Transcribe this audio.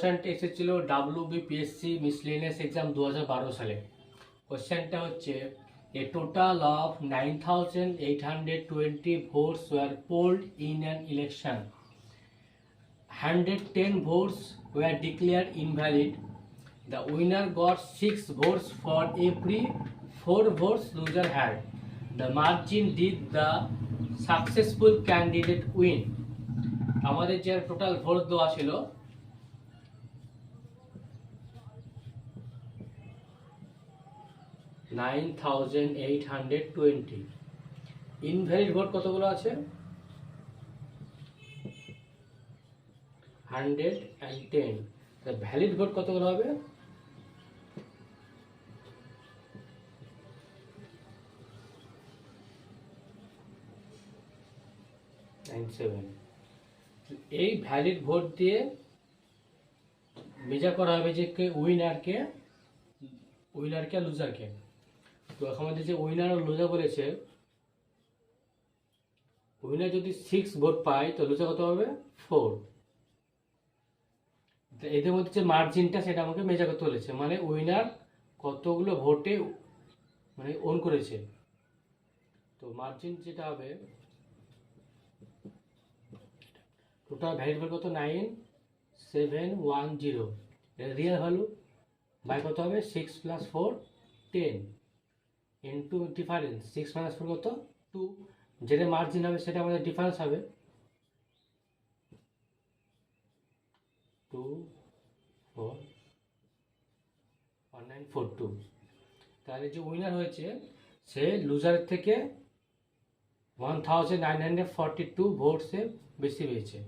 কোশ্চেনটা এসেছিল WBPSC miscellaneous exam 2012 সালে। কোশ্চেনটা হচ্ছে এ total of 9820 votes were polled in an election. 110 votes were declared invalid. The winner got 6 votes for every 4 votes loser had. The margin did the successful candidate win. আমাদের যে total vote দেওয়া ছিল 9820। Invalid vote কতগুলো আছে? 110। Valid vote কতগুলো হবে? 97। এই valid vote দিয়ে মেজার করা হবে যে কে উইনারকে আর লুজারকে। তো আমাদের যে উইনার আর লুজার বলেছে, উইনার যদি 6 ভোট পায় তো লুজার কত হবে? 4। এদের মধ্যে যে মার্জিনটা সেটা আমাকে মেজার করতে বলেছে, মানে উইনার কতগুলো ভোটে মানে ওন করেছে। তো মার্জিন যেটা হবে টোটাল ভ্যালিড ভোট কত? 9710। এর রিয়েল ভ্যালু বাই কত হবে? 6 + 4 10 ইন্টু ডিফারেন্স 6 - 4 কত? 2। যেটা মার্জিন হবে সেটা আমাদের ডিফারেন্স হবে 24142। তাহলে যে উইনার হয়েছে সে লুজারের থেকে 1942 ভোটসে বেশি পেয়েছে।